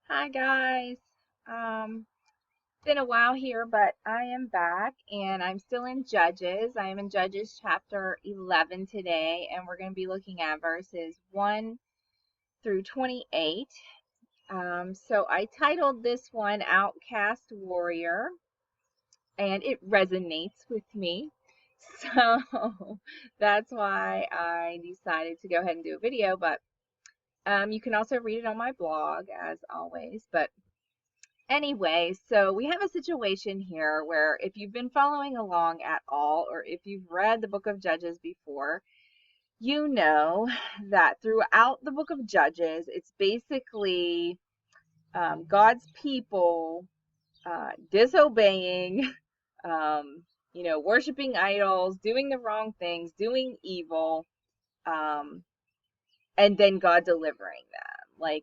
Hi guys. Been a while here, but I am back and I'm still in Judges. I am in Judges chapter 11 today, and we're going to be looking at verses 1 through 28. So I titled this one Outcast Warrior, and it resonates with me. So that's why I decided to go ahead and do a video, but you can also read it on my blog as always. But anyway, so we have a situation here where if you've been following along at all, or if you've read the book of Judges before, you know that throughout the book of Judges, it's basically God's people disobeying, worshiping idols, doing the wrong things, doing evil, um, and then God delivering them.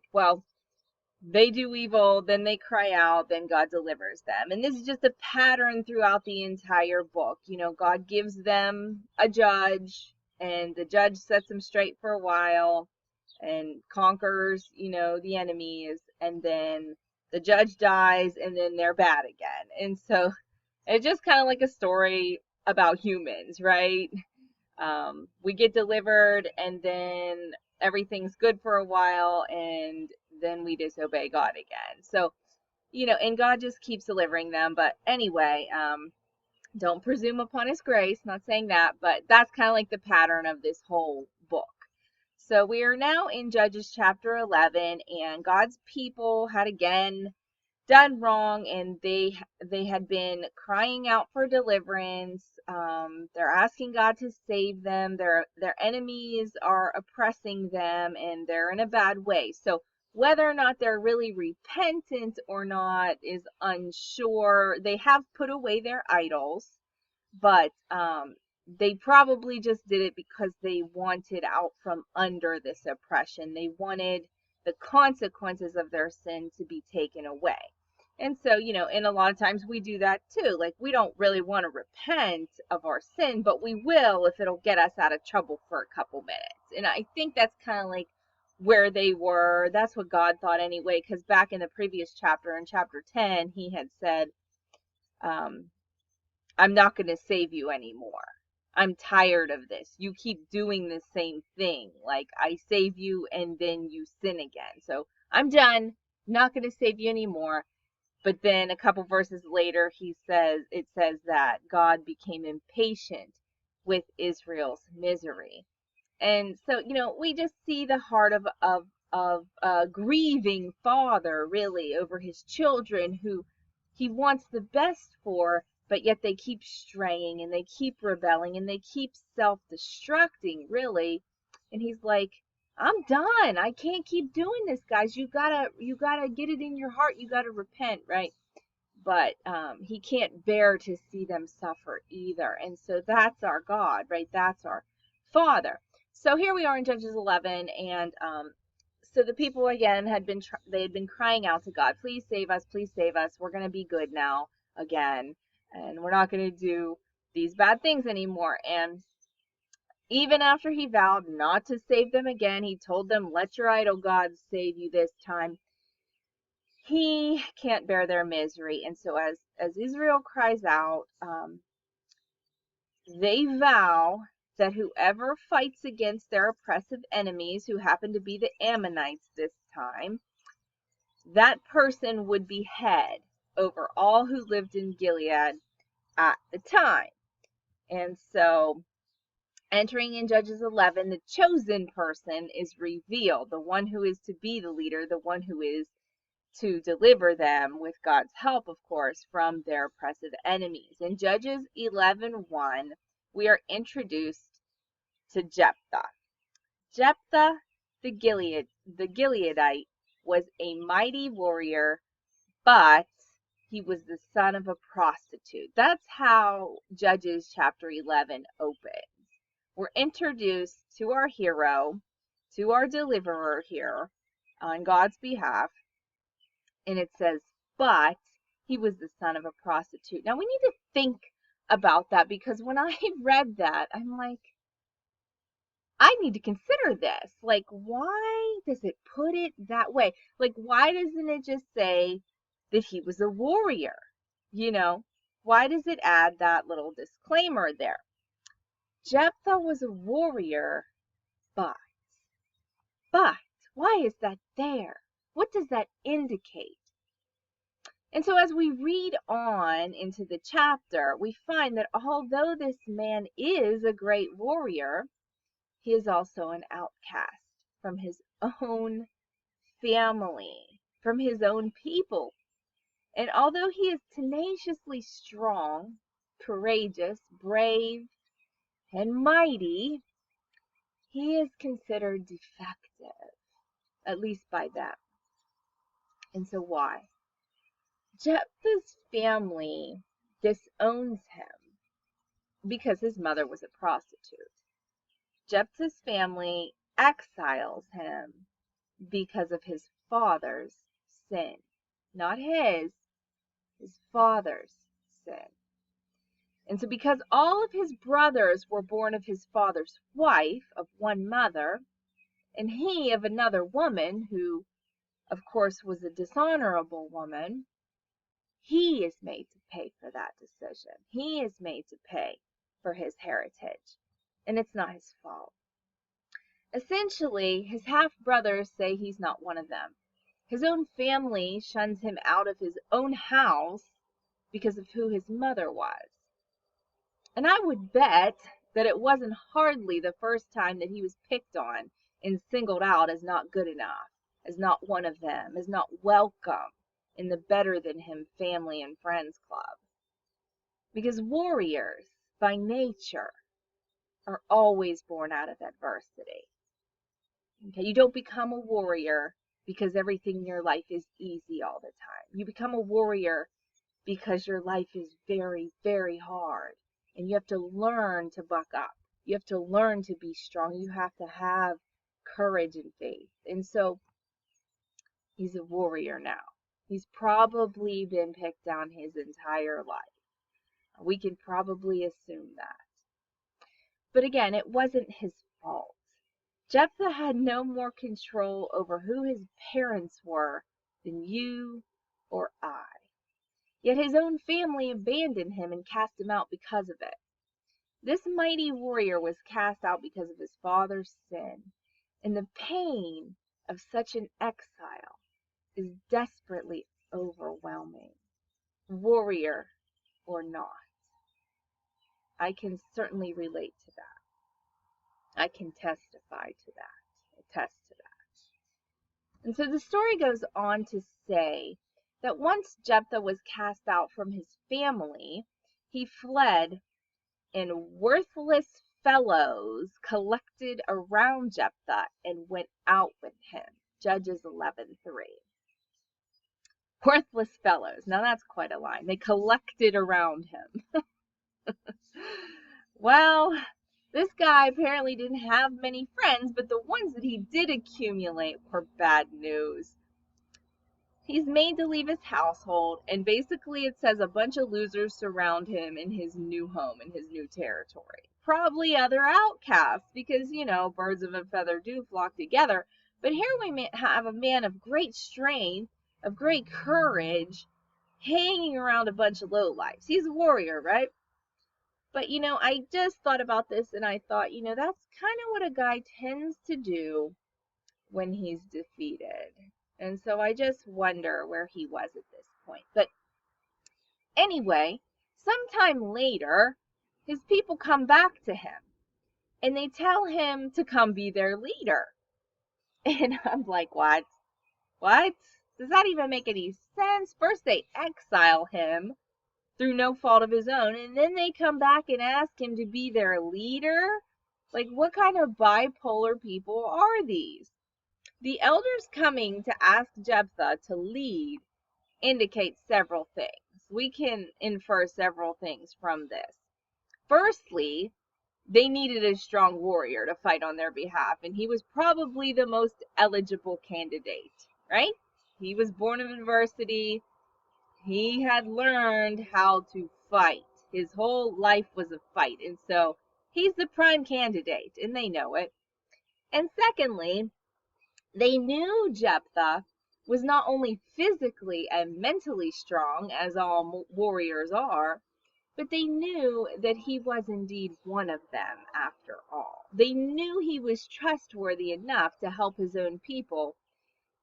They do evil, then they cry out, then God delivers them. And this is just a pattern throughout the entire book. God gives them a judge, and the judge sets them straight for a while and conquers, the enemies, and then the judge dies, and then they're bad again. And so it's just kind of like a story about humans, right? We get delivered, and then everything's good for a while, and then we disobey God again. So, and God just keeps delivering them. But anyway, don't presume upon his grace, not saying that, but that's kind of like the pattern of this whole book. So we are now in Judges chapter 11, and God's people had again done wrong, and they had been crying out for deliverance. They're asking God to save them. Their enemies are oppressing them, and they're in a bad way. So whether or not they're really repentant or not is unsure. They have put away their idols, but they probably just did it because they wanted out from under this oppression. They wanted the consequences of their sin to be taken away. And so, and a lot of times we do that too. Like, we don't really want to repent of our sin, but we will if it'll get us out of trouble for a couple minutes. And I think that's kind of like where they were. That's what God thought anyway, because back in the previous chapter, in chapter 10, he had said, um, I'm not going to save you anymore. I'm tired of this. You keep doing the same thing. Like, I save you and then you sin again. So I'm done. Not going to save you anymore. But then a couple verses later, it says that God became impatient with Israel's misery. And so, we just see the heart of a grieving father, really, over his children who he wants the best for, but yet they keep straying, and they keep rebelling, and they keep self-destructing, really. And he's like, I'm done. I can't keep doing this, guys. You gotta get it in your heart. You gotta repent, right? But he can't bear to see them suffer either. And so that's our God, right? That's our Father. So here we are in Judges 11, and so the people again they had been crying out to God, please save us, please save us. We're going to be good now again, and we're not going to do these bad things anymore. And even after he vowed not to save them again, he told them, let your idol gods save you this time. He can't bear their misery. And so as Israel cries out, they vow that whoever fights against their oppressive enemies, who happen to be the Ammonites this time, that person would be head over all who lived in Gilead at the time. And so, entering in Judges 11, the chosen person is revealed, the one who is to be the leader, the one who is to deliver them, with God's help, of course, from their oppressive enemies. In Judges 11:1, we are introduced to Jephthah. Jephthah the Gileadite was a mighty warrior, but he was the son of a prostitute. That's how Judges chapter 11 opens. We're introduced to our hero, to our deliverer here on God's behalf, and it says, but he was the son of a prostitute. Now we need to think about that, because when I read that, I'm like, I need to consider this. Like, why does it put it that way? Like, why doesn't it just say that he was a warrior? You know, why does it add that little disclaimer there? Jephthah was a warrior, but, but, why is that there? What does that indicate? And so as we read on into the chapter, we find that although this man is a great warrior, he is also an outcast from his own family, from his own people. And although he is tenaciously strong, courageous, brave, and mighty, he is considered defective, at least by them. And so why? Jephthah's family disowns him because his mother was a prostitute. Jephthah's family exiles him because of his father's sin. Not his father's sin. And so because all of his brothers were born of his father's wife, of one mother, and he of another woman, who of course was a dishonorable woman, he is made to pay for that decision. He is made to pay for his heritage. And it's not his fault. Essentially, his half-brothers say he's not one of them. His own family shuns him out of his own house because of who his mother was. And I would bet that it wasn't hardly the first time that he was picked on and singled out as not good enough, as not one of them, as not welcome in the better than him family and friends club. Because warriors, by nature, are always born out of adversity. Okay, you don't become a warrior because everything in your life is easy all the time. You become a warrior because your life is very, very hard. And you have to learn to buck up. You have to learn to be strong. You have to have courage and faith. And so he's a warrior now. He's probably been picked on his entire life. We can probably assume that. But again, it wasn't his fault. Jephthah had no more control over who his parents were than you or I. Yet his own family abandoned him and cast him out because of it. This mighty warrior was cast out because of his father's sin, and the pain of such an exile is desperately overwhelming, warrior or not. I can certainly relate to that. I can testify to that, attest to that. And so the story goes on to say that once Jephthah was cast out from his family, he fled, and worthless fellows collected around Jephthah and went out with him. Judges 11:3. Worthless fellows. Now that's quite a line. They collected around him. Well, this guy apparently didn't have many friends, but the ones that he did accumulate were bad news. He's made to leave his household, and basically it says a bunch of losers surround him in his new home, in his new territory. Probably other outcasts, because, you know, birds of a feather do flock together. But here we have a man of great strength, of great courage, hanging around a bunch of lowlifes. He's a warrior, right? But, you know, I just thought about this and I thought, you know, that's kind of what a guy tends to do when he's defeated. And so I just wonder where he was at this point. But anyway, sometime later, his people come back to him and they tell him to come be their leader. And I'm like, what? What? Does that even make any sense? First, they exile him through no fault of his own, and then they come back and ask him to be their leader? Like, what kind of bipolar people are these? The elders coming to ask Jephthah to lead indicates several things. We can infer several things from this. Firstly, they needed a strong warrior to fight on their behalf, and he was probably the most eligible candidate, right? He was born of adversity. He had learned how to fight. His whole life was a fight, and so he's the prime candidate, and they know it. And secondly, they knew Jephthah was not only physically and mentally strong, as all warriors are, but they knew that he was indeed one of them after all. They knew he was trustworthy enough to help his own people,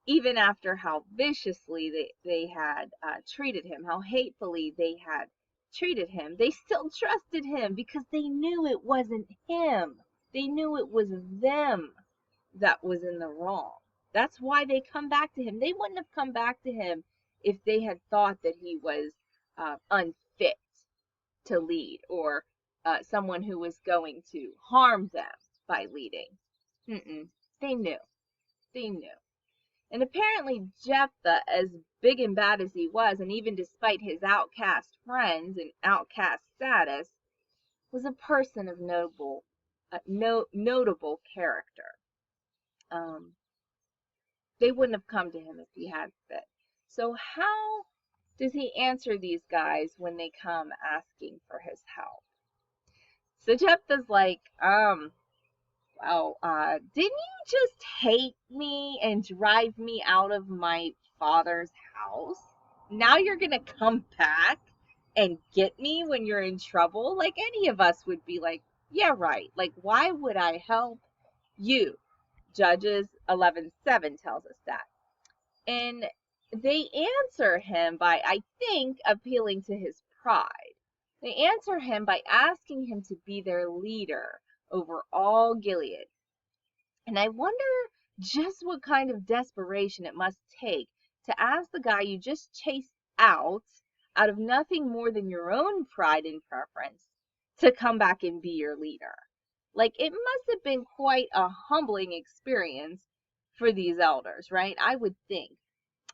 even after how viciously they had treated him, how hatefully they had treated him. They still trusted him because they knew it wasn't him. They knew it was them that was in the wrong. That's why they come back to him. They wouldn't have come back to him if they had thought that he was unfit to lead, or someone who was going to harm them by leading. They knew. They knew. And apparently Jephthah, as big and bad as he was, and even despite his outcast friends and outcast status, was a person of notable character. They wouldn't have come to him if he hadn't been. So how does he answer these guys when they come asking for his help? So Jephthah's like, well, didn't you just hate me and drive me out of my father's house? Now you're gonna come back and get me when you're in trouble? Like, any of us would be like, yeah, right. Like, why would I help you? Judges 11:7 tells us that. And they answer him by, I think, appealing to his pride. They answer him by asking him to be their leader over all Gilead. And I wonder just what kind of desperation it must take to ask the guy you just chased out of nothing more than your own pride and preference, to come back and be your leader. Like, it must have been quite a humbling experience for these elders, right? I would think.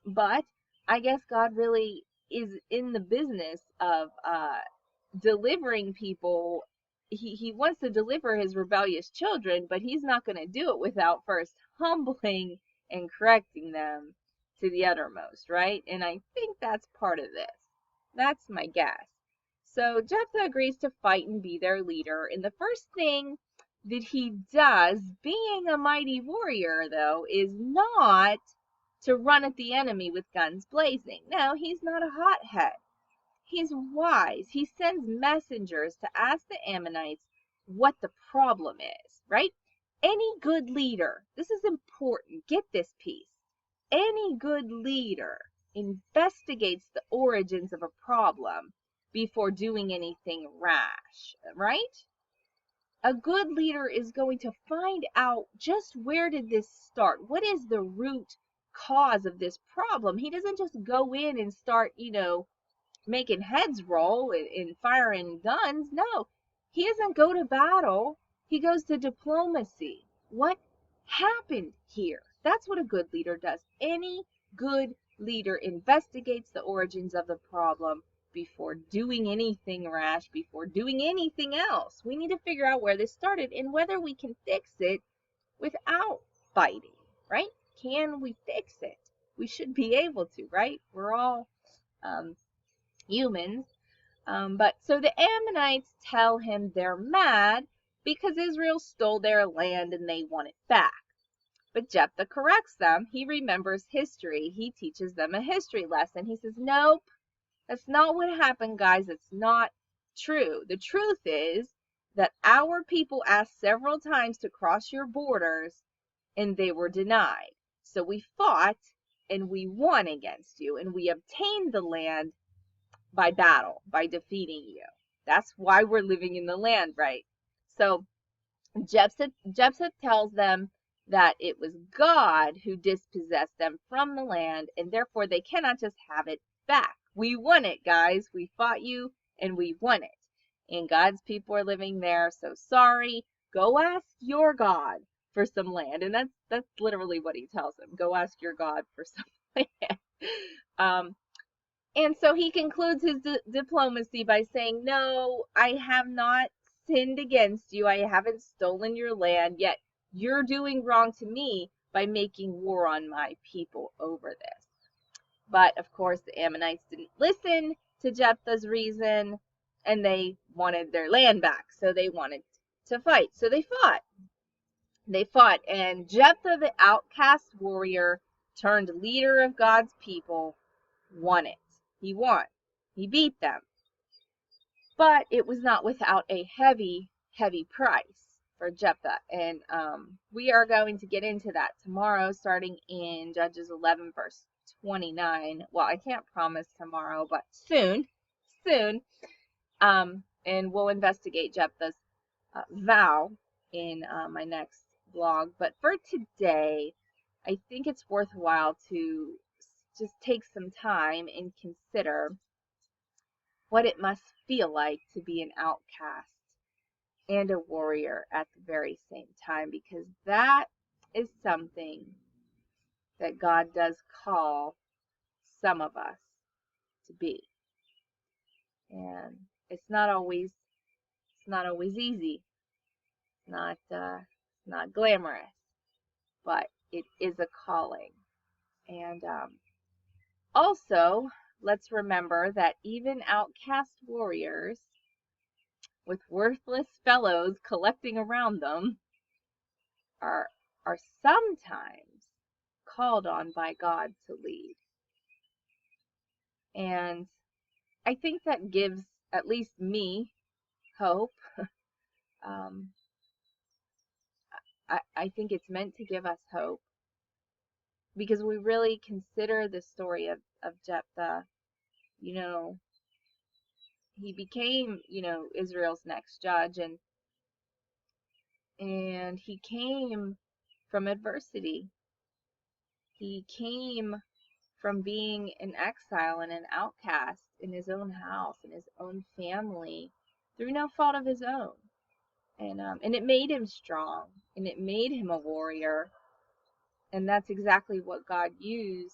But I guess God really is in the business of delivering people. He wants to deliver his rebellious children, but he's not going to do it without first humbling and correcting them to the uttermost, right? And I think that's part of this. That's my guess. So Jephthah agrees to fight and be their leader. And the first thing that he does, being a mighty warrior, though, is not to run at the enemy with guns blazing. No, he's not a hothead. He's wise. He sends messengers to ask the Ammonites what the problem is, right? Any good leader, this is important, get this piece. Any good leader investigates the origins of a problem before doing anything rash, right? A good leader is going to find out just where did this start? What is the root cause of this problem? He doesn't just go in and start, making heads roll and firing guns. No, he doesn't go to battle. He goes to diplomacy. What happened here? That's what a good leader does. Any good leader investigates the origins of the problem before doing anything rash, before doing anything else. We need to figure out where this started and whether we can fix it without fighting, right? Can we fix it? We should be able to, right? We're all humans. But so the Ammonites tell him they're mad because Israel stole their land and they want it back. But Jephthah corrects them. He remembers history. He teaches them a history lesson. He says, nope, that's not what happened, guys. It's not true. The truth is that our people asked several times to cross your borders and they were denied. So we fought and we won against you, and we obtained the land by battle, by defeating you. That's why we're living in the land, right? So Jephthah tells them that it was God who dispossessed them from the land, and therefore they cannot just have it back. We won it, guys. We fought you and we won it. And God's people are living there, so sorry. Go ask your God for some land. And that's literally what he tells them. Go ask your God for some land. And so he concludes his diplomacy by saying, no, I have not sinned against you. I haven't stolen your land, yet you're doing wrong to me by making war on my people over this. But of course, the Ammonites didn't listen to Jephthah's reason, and they wanted their land back. So they wanted to fight. So they fought. They fought, and Jephthah, the outcast warrior turned leader of God's people, won it. He won. He beat them. But it was not without a heavy, heavy price for Jephthah. And we are going to get into that tomorrow, starting in Judges 11, verse 29. Well, I can't promise tomorrow, but soon, soon. And we'll investigate Jephthah's vow in my next vlog. But for today, I think it's worthwhile to just take some time and consider what it must feel like to be an outcast and a warrior at the very same time, because that is something that God does call some of us to be. And it's not always easy. Not glamorous, but it is a calling. And also, let's remember that even outcast warriors with worthless fellows collecting around them are are sometimes called on by God to lead. And I think that gives at least me hope. Um, I think it's meant to give us hope because we really consider the story of Jephthah. You know, he became, Israel's next judge, and he came from adversity. He came from being an exile and an outcast in his own house, in his own family, through no fault of his own. And it made him strong, and it made him a warrior. And that's exactly what God used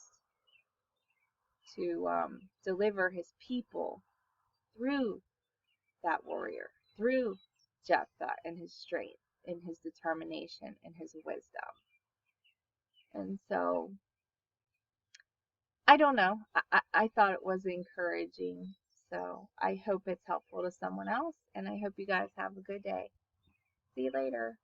to deliver his people through that warrior, through Jephthah and his strength and his determination and his wisdom. And so, I don't know. I thought it was encouraging. So I hope it's helpful to someone else. And I hope you guys have a good day. See you later.